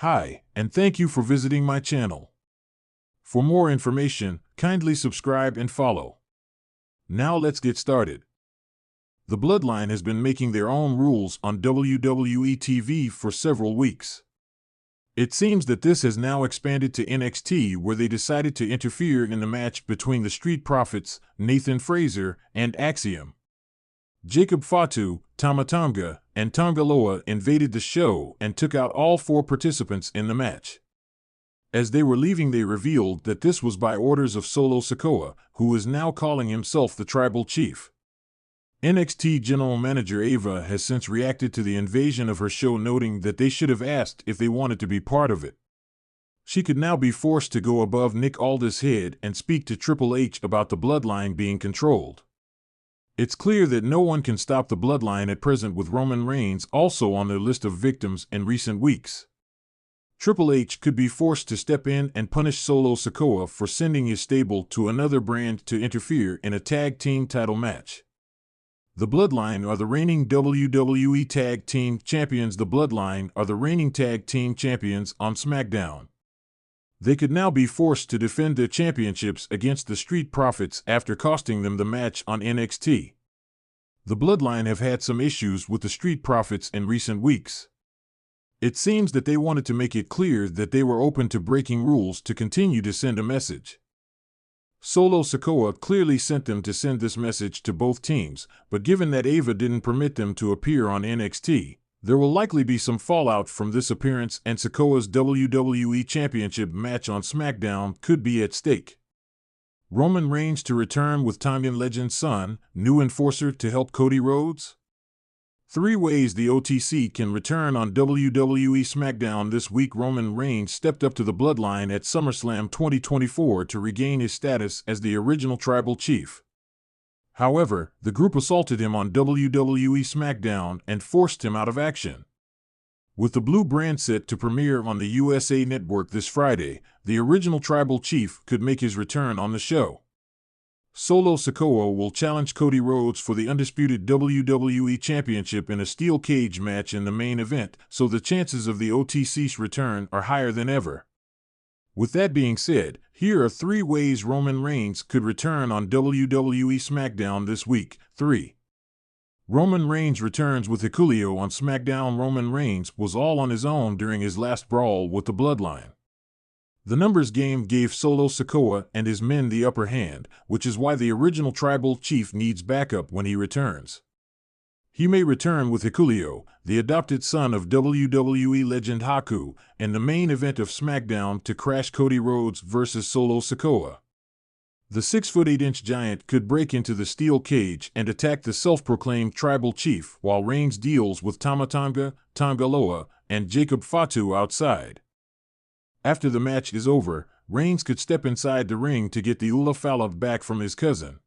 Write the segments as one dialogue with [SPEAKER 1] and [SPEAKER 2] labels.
[SPEAKER 1] Hi, and thank you for visiting my channel. For more information, kindly subscribe and follow. Now let's get started. The Bloodline has been making their own rules on WWE TV for several weeks. It seems that this has now expanded to NXT, where they decided to interfere in the match between the Street Profits, Nathan Frazer, and Axiom. Jacob Fatu, Tama Tonga, and Tonga Loa invaded the show and took out all 4 participants in the match. As they were leaving, they revealed that this was by orders of Solo Sikoa, who is now calling himself the Tribal Chief. NXT General Manager Ava has since reacted to the invasion of her show, noting that they should have asked if they wanted to be part of it. She could now be forced to go above Nick Aldis' head and speak to Triple H about the Bloodline being controlled. It's clear that no one can stop the Bloodline at present, with Roman Reigns also on their list of victims in recent weeks. Triple H could be forced to step in and punish Solo Sikoa for sending his stable to another brand to interfere in a tag team title match. The Bloodline are the reigning WWE Tag Team Champions. The Bloodline are the reigning Tag Team Champions on SmackDown. They could now be forced to defend their championships against the Street Profits after costing them the match on NXT. The Bloodline have had some issues with the Street Profits in recent weeks. It seems that they wanted to make it clear that they were open to breaking rules to continue to send a message. Solo Sikoa clearly sent them to send this message to both teams, but given that Ava didn't permit them to appear on NXT, there will likely be some fallout from this appearance, and Sikoa's WWE Championship match on SmackDown could be at stake. Roman Reigns to return with Tongan Legend's son, new enforcer to help Cody Rhodes? 3 ways the OTC can return on WWE SmackDown this week. Roman Reigns stepped up to the Bloodline at SummerSlam 2024 to regain his status as the original Tribal Chief. However, the group assaulted him on WWE SmackDown and forced him out of action. With the blue brand set to premiere on the USA Network this Friday, the original Tribal Chief could make his return on the show. Solo Sikoa will challenge Cody Rhodes for the undisputed WWE Championship in a steel cage match in the main event, so the chances of the OTC's return are higher than ever. With that being said, here are 3 ways Roman Reigns could return on WWE SmackDown this week. 3. Roman Reigns returns with Hikuleo on SmackDown. Roman Reigns was all on his own during his last brawl with the Bloodline. The numbers game gave Solo Sikoa and his men the upper hand, which is why the original Tribal Chief needs backup when he returns. He may return with Hikuleo, the adopted son of WWE legend Haku, in the main event of SmackDown to crash Cody Rhodes vs. Solo Sikoa. The 6'8" giant could break into the steel cage and attack the self-proclaimed Tribal Chief while Reigns deals with Tama Tonga, Tonga Loa, and Jacob Fatu outside. After the match is over, Reigns could step inside the ring to get the Ula Fala back from his cousin.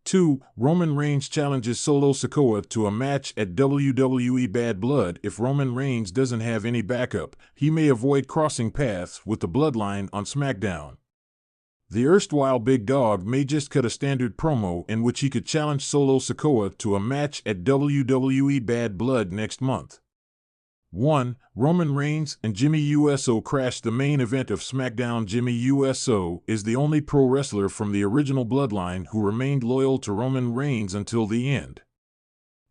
[SPEAKER 1] 2. Roman Reigns challenges Solo Sikoa to a match at WWE Bad Blood. If Roman Reigns doesn't have any backup, he may avoid crossing paths with the Bloodline on SmackDown. The erstwhile big dog may just cut a standard promo in which he could challenge Solo Sikoa to a match at WWE Bad Blood next month. 1. Roman Reigns and Jimmy Uso crash the main event of SmackDown. Jimmy Uso is the only pro wrestler from the original Bloodline who remained loyal to Roman Reigns until the end.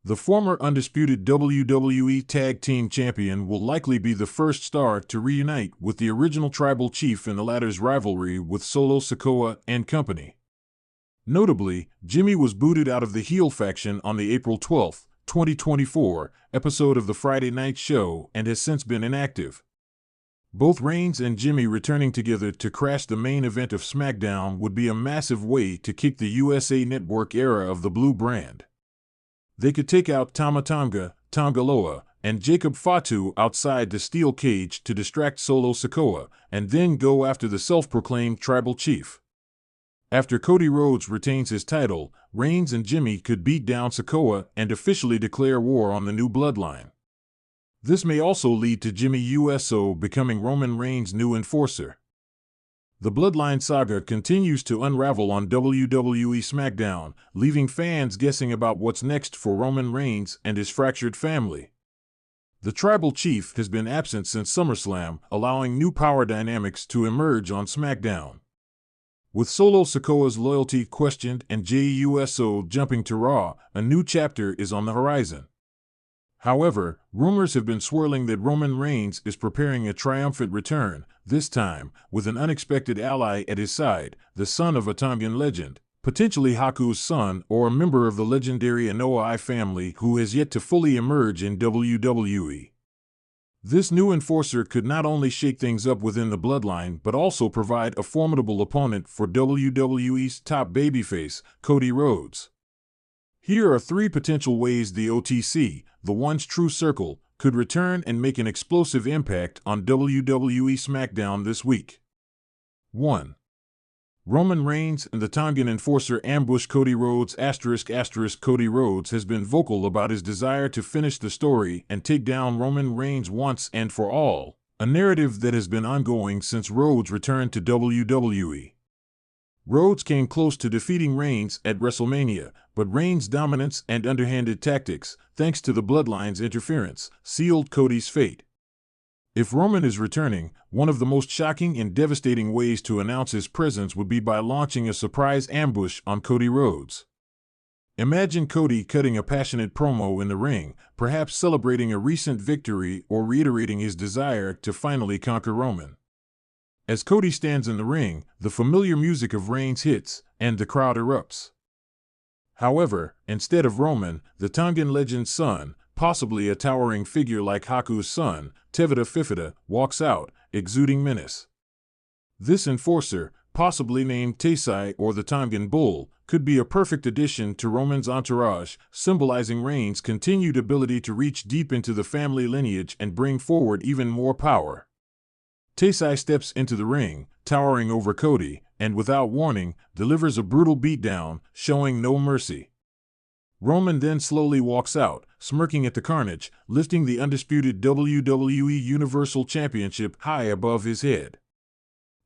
[SPEAKER 1] The former undisputed WWE Tag Team Champion will likely be the first star to reunite with the original Tribal Chief in the latter's rivalry with Solo Sikoa and company. Notably, Jimmy was booted out of the heel faction on the April 12, 2024 episode of the Friday Night Show and has since been inactive. Both Reigns and Jimmy returning together to crash the main event of SmackDown would be a massive way to kick the USA Network era of the blue brand. They could take out Tama Tonga, Tonga Loa, and Jacob Fatu outside the steel cage to distract Solo Sikoa, and then go after the self-proclaimed Tribal Chief. After Cody Rhodes retains his title, Reigns and Jimmy could beat down Sikoa and officially declare war on the new Bloodline. This may also lead to Jimmy Uso becoming Roman Reigns' new enforcer. The Bloodline saga continues to unravel on WWE SmackDown, leaving fans guessing about what's next for Roman Reigns and his fractured family. The tribal chief has been absent since SummerSlam, allowing new power dynamics to emerge on SmackDown. With Solo Sikoa's loyalty questioned and Jey Uso jumping to Raw, a new chapter is on the horizon. However, rumors have been swirling that Roman Reigns is preparing a triumphant return, this time with an unexpected ally at his side, the son of a Tongan legend, potentially Haku's son or a member of the legendary Anoa'i family who has yet to fully emerge in WWE. This new enforcer could not only shake things up within the bloodline but also provide a formidable opponent for WWE's top babyface, Cody Rhodes. Here are 3 potential ways the OTC, the One's True Circle, could return and make an explosive impact on WWE SmackDown this week. 1. Roman Reigns and the Tongan enforcer ambush Cody Rhodes. Cody Rhodes has been vocal about his desire to finish the story and take down Roman Reigns once and for all, a narrative that has been ongoing since Rhodes returned to WWE. Rhodes came close to defeating Reigns at WrestleMania, but Reigns' dominance and underhanded tactics, thanks to the Bloodline's interference, sealed Cody's fate. If Roman is returning, one of the most shocking and devastating ways to announce his presence would be by launching a surprise ambush on Cody Rhodes. Imagine Cody cutting a passionate promo in the ring, perhaps celebrating a recent victory or reiterating his desire to finally conquer Roman. As Cody stands in the ring, the familiar music of Reigns hits, and the crowd erupts. However, instead of Roman, the Tongan legend's son, possibly a towering figure like Haku's son, Tevita Fifita, walks out, exuding menace. This enforcer, possibly named Taisai or the Tongan Bull, could be a perfect addition to Roman's entourage, symbolizing Reigns' continued ability to reach deep into the family lineage and bring forward even more power. Taisai steps into the ring, towering over Cody, and without warning, delivers a brutal beatdown, showing no mercy. Roman then slowly walks out, smirking at the carnage, lifting the undisputed WWE Universal Championship high above his head.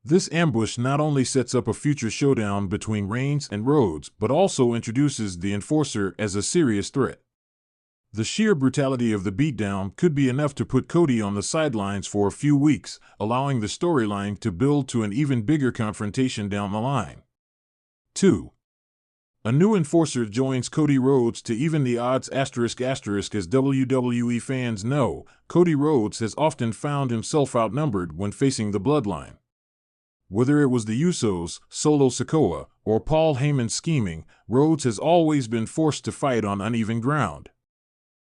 [SPEAKER 1] This ambush not only sets up a future showdown between Reigns and Rhodes, but also introduces the enforcer as a serious threat. The sheer brutality of the beatdown could be enough to put Cody on the sidelines for a few weeks, allowing the storyline to build to an even bigger confrontation down the line. 2. A new enforcer joins Cody Rhodes to even the odds. As WWE fans know, Cody Rhodes has often found himself outnumbered when facing the Bloodline. Whether it was the Usos, Solo Sikoa, or Paul Heyman's scheming, Rhodes has always been forced to fight on uneven ground.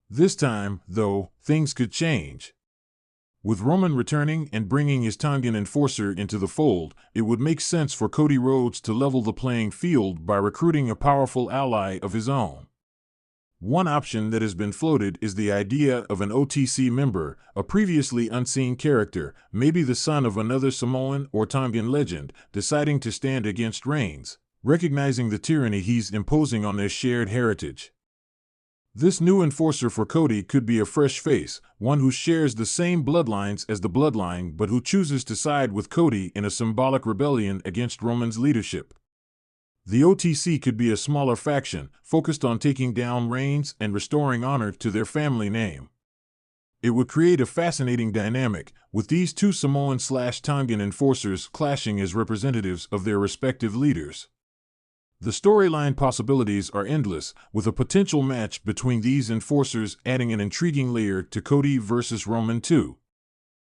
[SPEAKER 1] This time, though, things could change. With Roman returning and bringing his Tongan enforcer into the fold, it would make sense for Cody Rhodes to level the playing field by recruiting a powerful ally of his own. One option that has been floated is the idea of an OTC member, a previously unseen character, maybe the son of another Samoan or Tongan legend, deciding to stand against Reigns, recognizing the tyranny he's imposing on their shared heritage. This new enforcer for Cody could be a fresh face, one who shares the same bloodlines as the Bloodline but who chooses to side with Cody in a symbolic rebellion against Roman's leadership. The OTC could be a smaller faction, focused on taking down Reigns and restoring honor to their family name. It would create a fascinating dynamic, with these two Samoan/Tongan enforcers clashing as representatives of their respective leaders. The storyline possibilities are endless, with a potential match between these enforcers adding an intriguing layer to Cody versus Roman 2.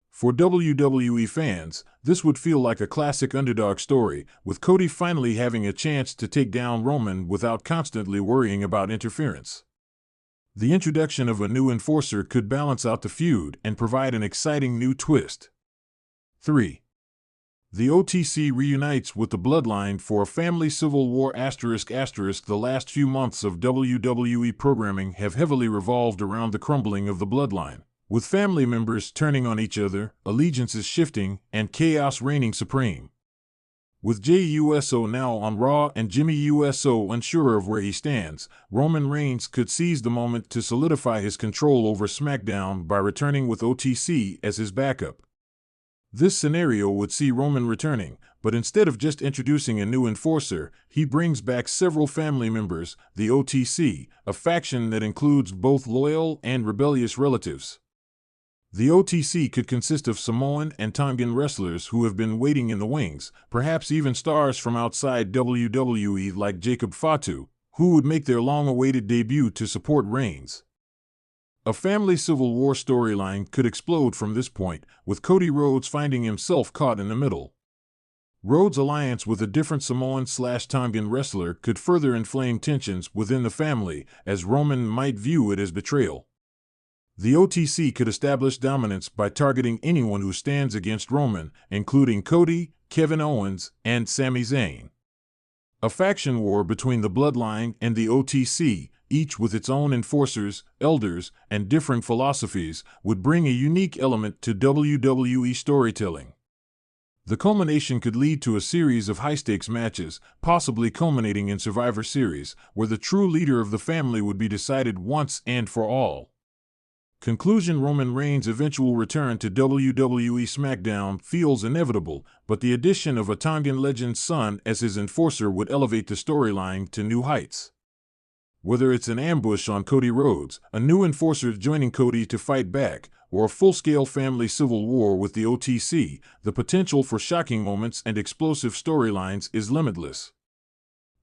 [SPEAKER 1] For WWE fans, this would feel like a classic underdog story, with Cody finally having a chance to take down Roman without constantly worrying about interference. The introduction of a new enforcer could balance out the feud and provide an exciting new twist. 3. The OTC reunites with the Bloodline for a family civil war. The last few months of WWE programming have heavily revolved around the crumbling of the Bloodline, with family members turning on each other, allegiances shifting, and chaos reigning supreme. With Jey Uso now on Raw and Jimmy Uso unsure of where he stands, Roman Reigns could seize the moment to solidify his control over SmackDown by returning with OTC as his backup. This scenario would see Roman returning, but instead of just introducing a new enforcer, he brings back several family members, the OTC, a faction that includes both loyal and rebellious relatives. The OTC could consist of Samoan and Tongan wrestlers who have been waiting in the wings, perhaps even stars from outside WWE like Jacob Fatu, who would make their long-awaited debut to support Reigns. A family Civil War storyline could explode from this point, with Cody Rhodes finding himself caught in the middle. Rhodes' alliance with a different Samoan/Tongan wrestler could further inflame tensions within the family, as Roman might view it as betrayal. The OTC could establish dominance by targeting anyone who stands against Roman, including Cody, Kevin Owens, and Sami Zayn. A faction war between the Bloodline and the OTC, each with its own enforcers, elders, and different philosophies, would bring a unique element to WWE storytelling. The culmination could lead to a series of high-stakes matches, possibly culminating in Survivor Series, where the true leader of the family would be decided once and for all. Conclusion: Roman Reigns' eventual return to WWE SmackDown feels inevitable, but the addition of a Tongan legend's son as his enforcer would elevate the storyline to new heights. Whether it's an ambush on Cody Rhodes, a new enforcer joining Cody to fight back, or a full-scale family civil war with the OTC, the potential for shocking moments and explosive storylines is limitless.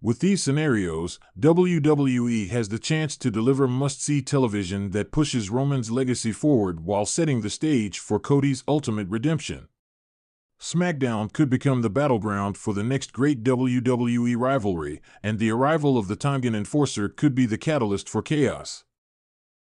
[SPEAKER 1] With these scenarios, WWE has the chance to deliver must-see television that pushes Roman's legacy forward while setting the stage for Cody's ultimate redemption. SmackDown could become the battleground for the next great WWE rivalry, and the arrival of the Tongan enforcer could be the catalyst for chaos.